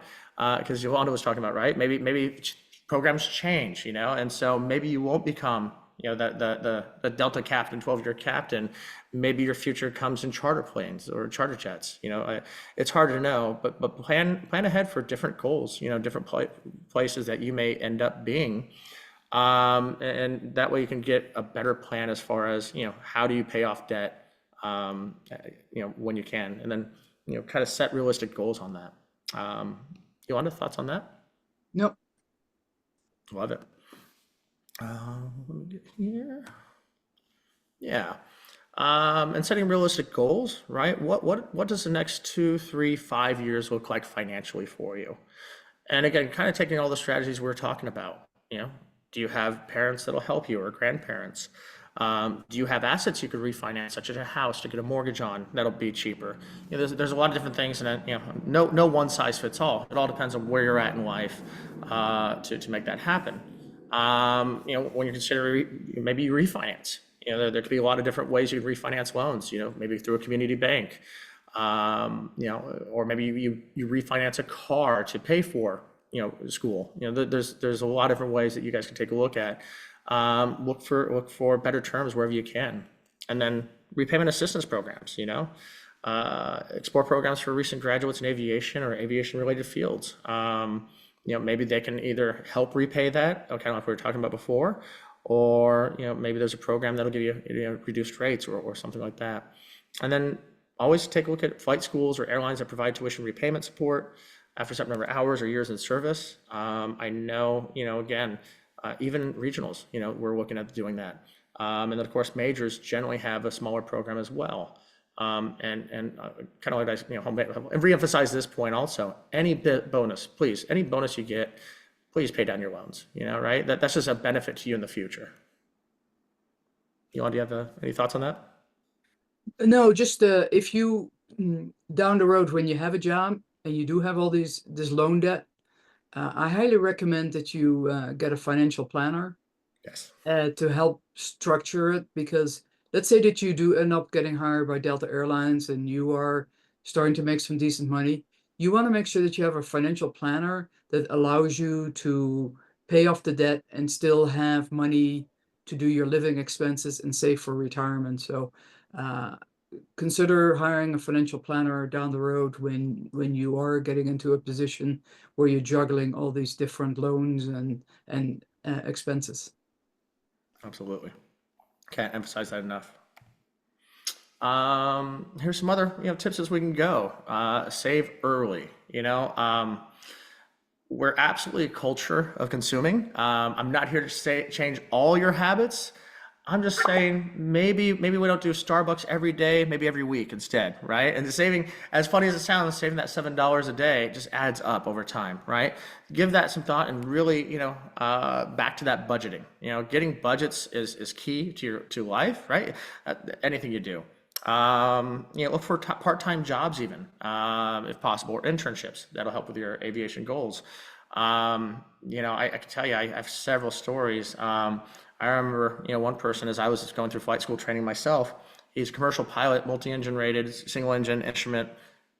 because Yolanda was talking about, right? Maybe programs change, and so maybe you won't become the Delta captain, 12-year captain. Maybe your future comes in charter planes or charter jets. It's hard to know, but plan ahead for different goals. Different places that you may end up being, and that way you can get a better plan as far as how do you pay off debt, when you can, and then kind of set realistic goals on that. Yolanda, thoughts on that? Nope. Love it. Let me get here. Yeah. And setting realistic goals, right? What does the next 2, 3, 5 years look like financially for you? And again, kind of taking all the strategies we're talking about. Do you have parents that'll help you or grandparents? Do you have assets you could refinance, such as a house to get a mortgage on that'll be cheaper? There's a lot of different things, and no one size fits all. It all depends on where you're at in life to make that happen. When you consider maybe you refinance, there could be a lot of different ways you can refinance loans. Maybe through a community bank, or maybe you refinance a car to pay for school. There's a lot of different ways that you guys can take a look at. Look for better terms wherever you can, and then repayment assistance programs. Explore programs for recent graduates in aviation or aviation related fields. Maybe they can either help repay that, kind of like we were talking about before, or maybe there's a program that'll give you reduced rates or something like that. And then always take a look at flight schools or airlines that provide tuition repayment support after a certain number of hours or years in service. I know, again, even regionals, we're looking at doing that. And then of course, majors generally have a smaller program as well. And kind of like I reemphasize this point also, any bonus, please, any bonus you get, please pay down your loans, right? That's just a benefit to you in the future. Do you have any thoughts on that? No, just if you down the road when you have a job and you do have all this loan debt, I highly recommend that you get a financial planner Yes. to help structure it because let's say that you do end up getting hired by Delta Airlines and you are starting to make some decent money. You want to make sure that you have a financial planner that allows you to pay off the debt and still have money to do your living expenses and save for retirement. So uh, consider hiring a financial planner down the road when you are getting into a position where you're juggling all these different loans and expenses. Absolutely. Can't emphasize that enough. Here's some other, tips as we can go. Save early. We're absolutely a culture of consuming. I'm not here to say change all your habits. I'm just saying maybe we don't do Starbucks every day, maybe every week instead, right? And the saving, as funny as it sounds, saving that $7 a day just adds up over time, right? Give that some thought and really, back to that budgeting. Getting budgets is key to life, right? Anything you do. Look for part-time jobs even, if possible, or internships. That'll help with your aviation goals. I can tell you, I have several stories. I remember, one person as I was going through flight school training myself, he's a commercial pilot, multi-engine rated, single engine instrument,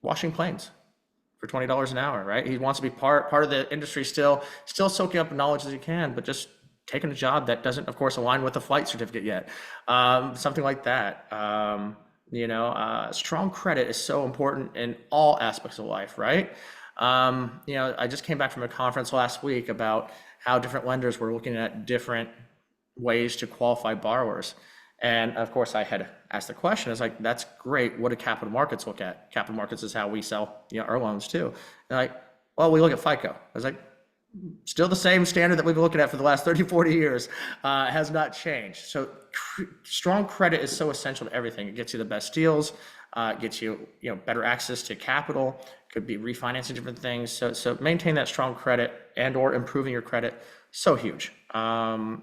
washing planes for $20 an hour, right? He wants to be part of the industry still soaking up knowledge as he can, but just taking a job that doesn't, of course, align with the flight certificate yet. Something like that. Strong credit is so important in all aspects of life, right? I just came back from a conference last week about how different lenders were looking at different ways to qualify borrowers. And of course, I had asked the question, it's like, that's great. What do capital markets look at? Capital markets is how we sell, our loans too. And like, well, we look at FICO. I was like, still the same standard that we've been looking at for the last 30, 40 years, has not changed. So strong credit is so essential to everything. It gets you the best deals, gets you, better access to capital, could be refinancing different things. So maintain that strong credit and or improving your credit, so huge. Earning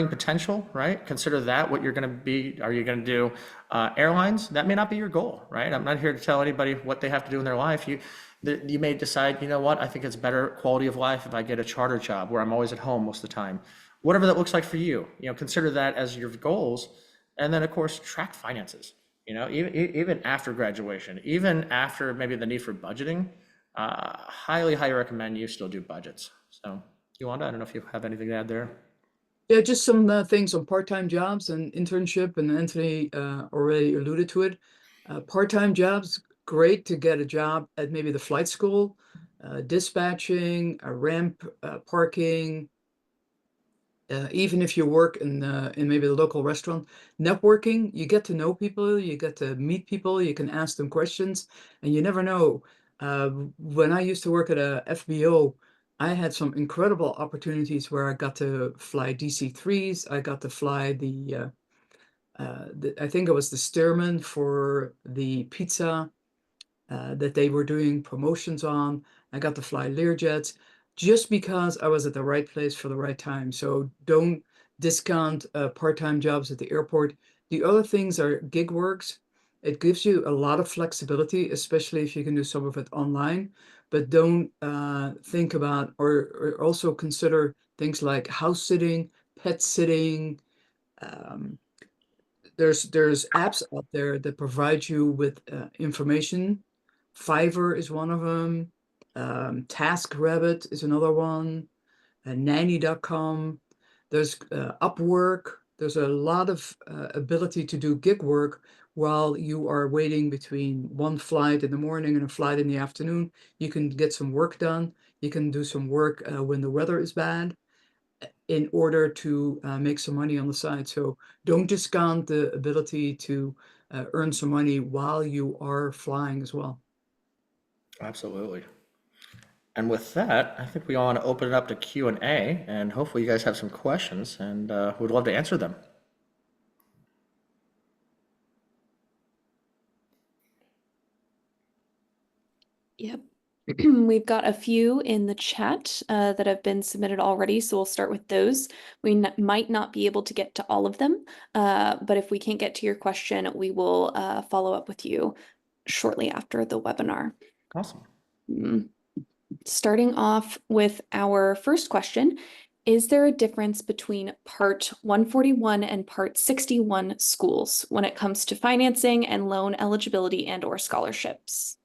potential, right? Consider that what you're going to be. Are you going to do airlines? That may not be your goal, right? I'm not here to tell anybody what they have to do in their life. You may decide, what, I think it's better quality of life if I get a charter job where I'm always at home most of the time. Whatever that looks like for you, consider that as your goals. And then of course, track finances, even after graduation, even after maybe the need for budgeting, highly recommend you still do budgets. So Yolanda, I don't know if you have anything to add there. Yeah, just some things on part-time jobs and internship, and Anthony already alluded to it. Part-time jobs, great to get a job at maybe the flight school, dispatching, a ramp, parking, even if you work in maybe the local restaurant. Networking, you get to know people, you get to meet people, you can ask them questions, and you never know. When I used to work at a FBO, I had some incredible opportunities where I got to fly DC-3s. I got to fly I think it was the Stearman for the pizza that they were doing promotions on. I got to fly Learjets just because I was at the right place for the right time. So don't discount part-time jobs at the airport. The other things are gig works. It gives you a lot of flexibility, especially if you can do some of it online. But don't think about or also consider things like house sitting, pet sitting. Um, there's apps out there that provide you with information. Fiverr is one of them. TaskRabbit is another one. Nanny.com. There's Upwork. There's a lot of ability to do gig work while you are waiting between one flight in the morning and a flight in the afternoon. You can get some work done. You can do some work when the weather is bad in order to make some money on the side. So don't discount the ability to earn some money while you are flying as well. Absolutely. And with that, I think we want to open it up to Q&A, and hopefully you guys have some questions, and we'd love to answer them. Yep. We've got a few in the chat that have been submitted already, so we'll start with those. We might not be able to get to all of them, but if we can't get to your question, we will follow up with you shortly after the webinar. Awesome. Starting off with our first question, Is there a difference between Part 141 and Part 61 schools when it comes to financing and loan eligibility and or scholarships?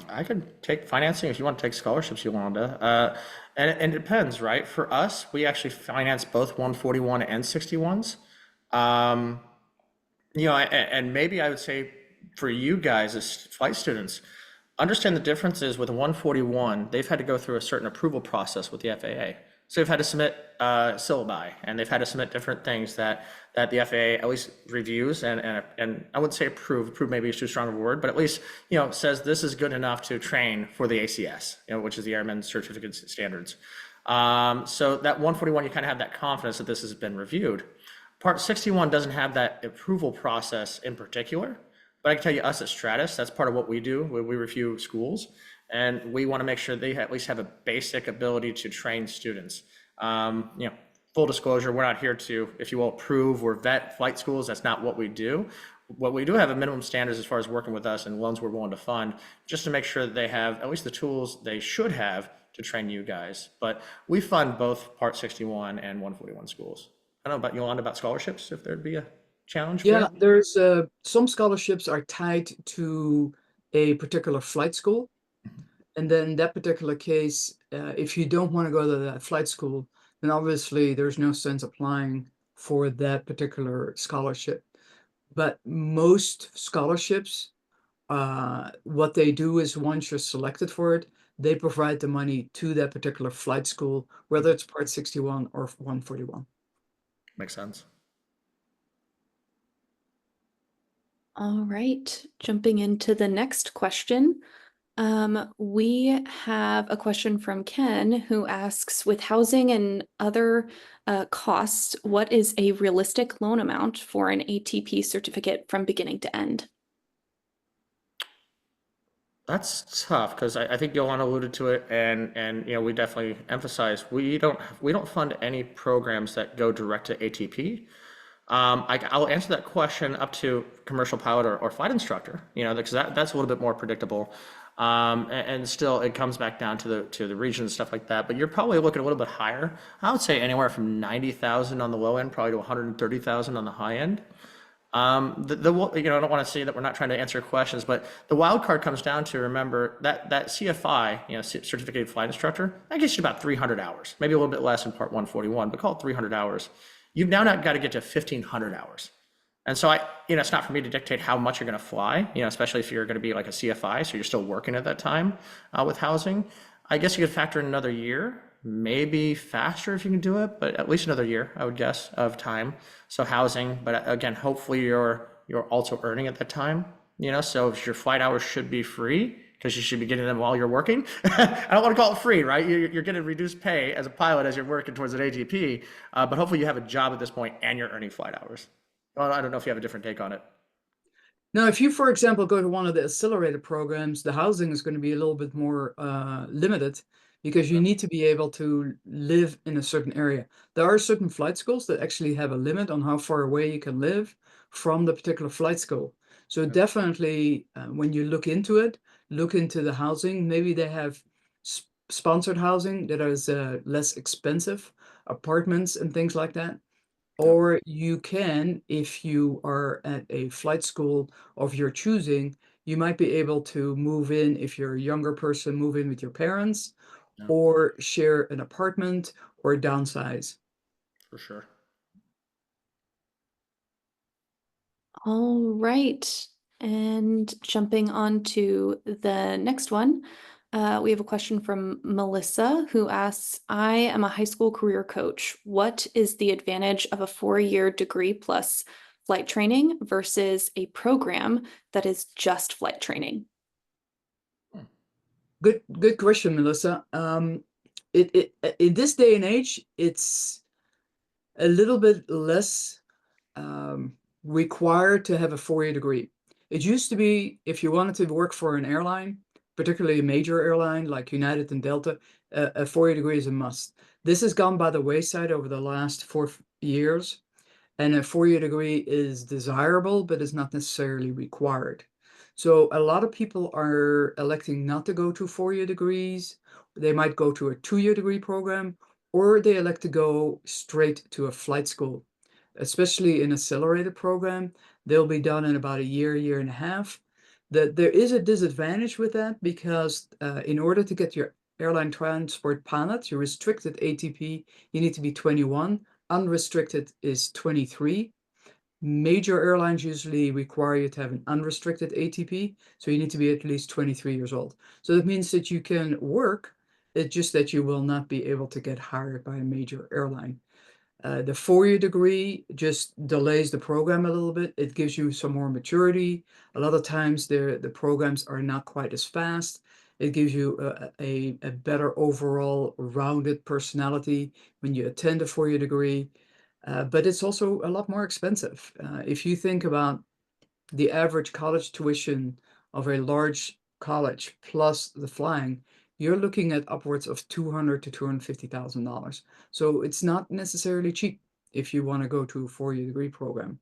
I could take financing if you want to take scholarships, Yolanda. And it depends, right? For us, we actually finance both 141 and 61s. Um, and maybe I would say for you guys as flight students, understand the differences with 141. They've had to go through a certain approval process with the FAA. So they've had to submit syllabi, and they've had to submit different things that the FAA at least reviews and I wouldn't say approve. Approve maybe is too strong of a word, but at least says this is good enough to train for the ACS, which is the Airman Certificate Standards. So that 141, you kind of have that confidence that this has been reviewed. Part 61 doesn't have that approval process in particular, but I can tell you us at Stratus, that's part of what we do when we review schools, and we want to make sure they at least have a basic ability to train students. Full disclosure, we're not here to, if you will, approve or vet flight schools. That's not what we do. What we do have a minimum standards as far as working with us and loans we're willing to fund, just to make sure that they have at least the tools they should have to train you guys. But we fund both Part 61 and 141 schools. I don't know about Yolanda, about scholarships, if there'd be a challenge for you. Yeah, there's some scholarships are tied to a particular flight school. And then in that particular case, if you don't want to go to that flight school, then obviously there's no sense applying for that particular scholarship. But most scholarships, what they do is once you're selected for it, they provide the money to that particular flight school, whether it's Part 61 or 141. Makes sense. All right, jumping into the next question. We have a question from Ken who asks, with housing and other costs, what is a realistic loan amount for an ATP certificate from beginning to end? That's tough because I think Yolanda alluded to it, and we definitely emphasize we don't fund any programs that go direct to ATP. I'll answer that question up to commercial pilot or flight instructor, because that's a little bit more predictable. And still, it comes back down to the region and stuff like that. But you're probably looking a little bit higher. I would say anywhere from 90,000 on the low end, probably to 130,000 on the high end. I don't want to say that we're not trying to answer questions, but the wild card comes down to, remember that CFI, certificated flight instructor, that gets you about 300 hours, maybe a little bit less in Part 141, but call it 300 hours. You've now not got to get to 1,500 hours. And so it's not for me to dictate how much you're going to fly, especially if you're going to be like a CFI, so you're still working at that time with housing. I guess you could factor in another year, maybe faster if you can do it, but at least another year, I would guess, of time. So housing, but again, hopefully you're also earning at that time, so if your flight hours should be free, because you should be getting them while you're working. I don't want to call it free, right? You're getting reduced pay as a pilot as you're working towards an ATP, but hopefully you have a job at this point and you're earning flight hours. Well, I don't know if you have a different take on it. Now, if you, for example, go to one of the accelerated programs, the housing is going to be a little bit more limited because you need to be able to live in a certain area. There are certain flight schools that actually have a limit on how far away you can live from the particular flight school. So definitely, when you look into it, look into the housing. Maybe they have sponsored housing that is less expensive, apartments and things like that. Or you can, if you are at a flight school of your choosing, you might be able to move in, if you're a younger person, move in with your parents, Yeah. or share an apartment or downsize. For sure. All right. And jumping on to the next one, we have a question from Melissa who asks, I am a high school career coach. What is the advantage of a 4-year degree plus flight training versus a program that is just flight training? Good question, Melissa. In this day and age, it's a little bit less required to have a 4-year degree. It used to be, if you wanted to work for an airline, particularly a major airline like United and Delta, a 4-year degree is a must. This has gone by the wayside over the last 4 years, and a 4-year degree is desirable, but is not necessarily required. So a lot of people are electing not to go to 4-year degrees. They might go to a 2-year degree program, or they elect to go straight to a flight school. Especially in accelerated program, they'll be done in about a year and a half. There is a disadvantage with that because in order to get your airline transport pilot, your restricted ATP, you need to be 21. Unrestricted is 23. Major airlines usually require you to have an unrestricted ATP, so you need to be at least 23 years old. So that means that you can work, it's just that you will not be able to get hired by a major airline. The 4-year degree just delays the program a little bit. It gives you some more maturity. A lot of times the programs are not quite as fast. It gives you a better overall rounded personality when you attend a 4-year degree. But it's also a lot more expensive. If you think about the average college tuition of a large college plus the flying, you're looking at upwards of $200,000 to $250,000. So it's not necessarily cheap if you want to go to a 4-year degree program.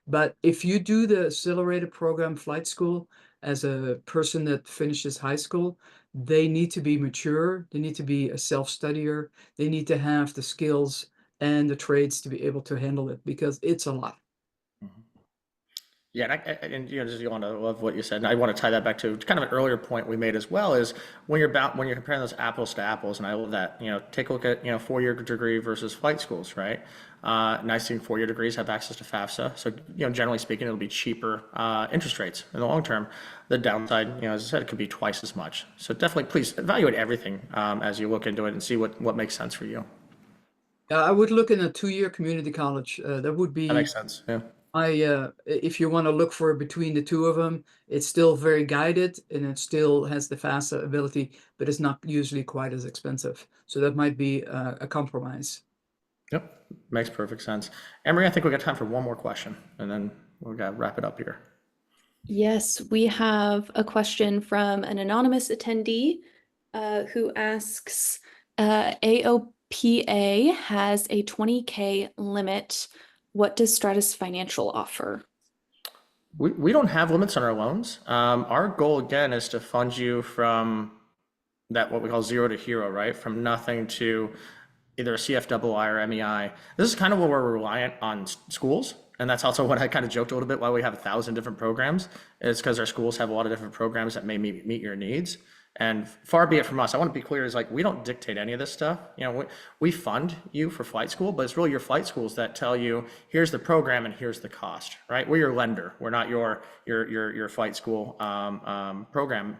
But if you do the accelerated program flight school as a person that finishes high school, they need to be mature, they need to be a self-studier, they need to have the skills and the trades to be able to handle it because it's a lot. Yeah, and just Yolanda, I love what you said, and I want to tie that back to kind of an earlier point we made as well. Is when you're comparing those apples to apples, and I love that. Take a look at 4-year degree versus flight schools, right? Nice thing, 4-year degrees have access to FAFSA, so generally speaking, it'll be cheaper interest rates in the long term. The downside, as I said, it could be twice as much. So definitely, please evaluate everything as you look into it and see what makes sense for you. I would look in a 2-year community college. That would That be makes sense. Yeah. if you want to look for between the two of them, it's still very guided and it still has the FAFSA ability, but it's not usually quite as expensive. So that might be a compromise. Yep, makes perfect sense. Emery, I think we got time for one more question, and then we got to wrap it up here. Yes, we have a question from an anonymous attendee who asks, AOPA has a 20K limit. What does Stratus Financial offer? We don't have limits on our loans. Our goal again is to fund you from that what we call zero to hero, right? From nothing to either a CFII or MEI. This is kind of where we're reliant on schools. And that's also what I kind of joked a little bit why we have 1,000 different programs. It's because our schools have a lot of different programs that may meet your needs. And far be it from us, I want to be clear, is like we don't dictate any of this stuff. We fund you for flight school, but it's really your flight schools that tell you, here's the program and here's the cost, right? We're your lender. We're not your flight school program.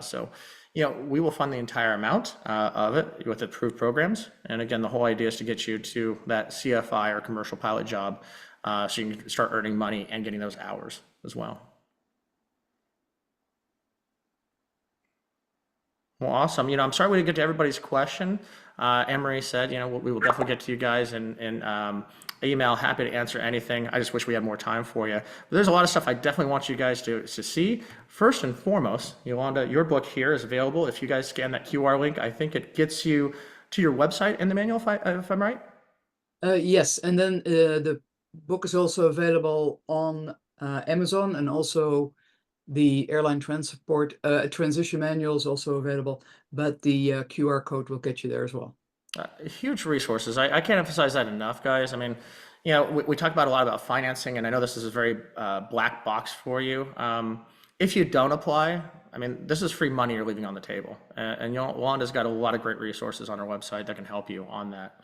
So we will fund the entire amount of it with approved programs. And again, the whole idea is to get you to that CFI or commercial pilot job so you can start earning money and getting those hours as well. Well, awesome. I'm sorry we didn't get to everybody's question. Anne-Marie said, we will definitely get to you guys in email. Happy to answer anything. I just wish we had more time for you. But there's a lot of stuff I definitely want you guys to see. First and foremost, Yolanda, your book here is available. If you guys scan that QR link, I think it gets you to your website in the manual, if I'm right. Yes, and then the book is also available on Amazon, and also the airline transport transition manual is also available, but the QR code will get you there as well. Huge resources. I can't emphasize that enough, guys. I mean, we talk about a lot about financing, and I know this is a very black box for you. If you don't apply, I mean, this is free money you're leaving on the table. And Yolanda's got a lot of great resources on her website that can help you on that.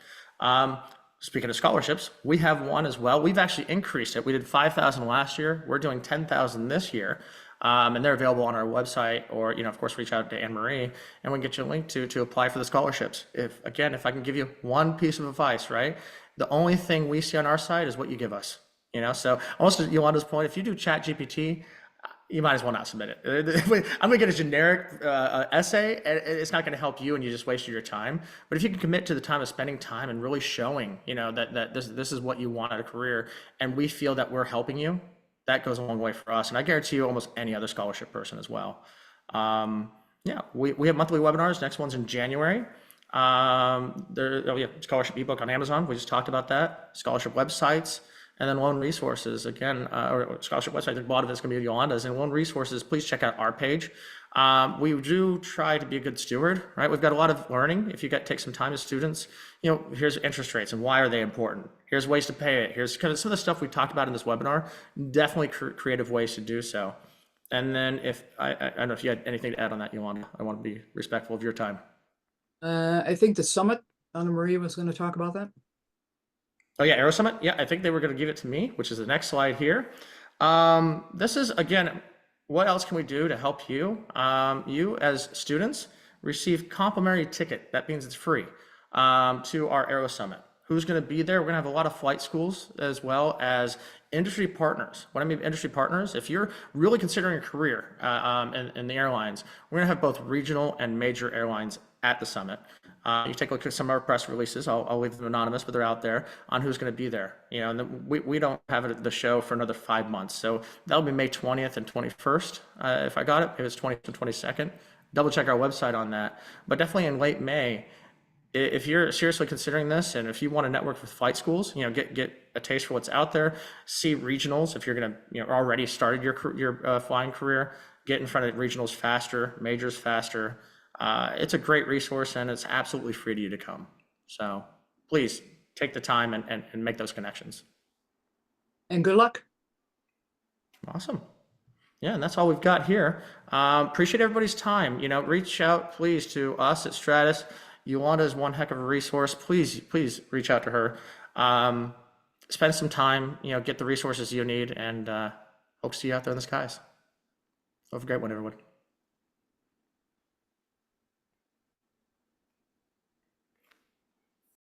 Speaking of scholarships, we have one as well. We've actually increased it. We did 5,000 last year. We're doing 10,000 this year. And they're available on our website, or, of course, reach out to Anne-Marie and we can get you a link to apply for the scholarships. If I can give you one piece of advice, right? The only thing we see on our side is what you give us, so almost to Yolanda's point, if you do ChatGPT, you might as well not submit it. I'm gonna get a generic essay, and it's not gonna help you, and you just wasted your time. But if you can commit to the time of spending time and really showing, that this is what you want out of a career, and we feel that we're helping you, that goes a long way for us. And I guarantee you almost any other scholarship person as well. We have monthly webinars. Next one's in January. We have scholarship ebook on Amazon. We just talked about that. Scholarship websites, and then loan resources. Again, or scholarship website, a lot of it's going to be Yolanda's. And loan resources, please check out our page. We do try to be a good steward, right? We've got a lot of learning. If you take some time as students, here's interest rates and why are they important? Here's ways to pay it. Here's kind of some of the stuff we talked about in this webinar. Definitely creative ways to do so. And then if I don't know if you had anything to add on that, Yolanda. I want to be respectful of your time. I think the summit, Anna Maria was going to talk about that. Oh yeah, Aero Summit. Yeah, I think they were going to give it to me, which is the next slide here. This is, again, what else can we do to help you? You as students receive complimentary ticket. That means it's free to our Aero Summit. Who's going to be there? We're going to have a lot of flight schools as well as industry partners. What I mean industry partners, if you're really considering a career in the airlines, we're going to have both regional and major airlines at the summit. You take a look at some of our press releases. I'll leave them anonymous, but they're out there on who's going to be there. And then we don't have the show for another 5 months, so that'll be May 20th and 21st. If I got it, it was 20th and 22nd. Double check our website on that. But definitely in late May, if you're seriously considering this, and if you want to network with flight schools, get a taste for what's out there. See regionals if you're going to already started your flying career. Get in front of regionals faster, majors faster. It's a great resource and it's absolutely free to you to come. So please take the time and make those connections. And good luck. Awesome. Yeah, and that's all we've got here. Appreciate everybody's time. Reach out please to us at Stratus. Yolanda is one heck of a resource. Please reach out to her. Spend some time, get the resources you need, and hope to see you out there in the skies. Have a great one, everyone.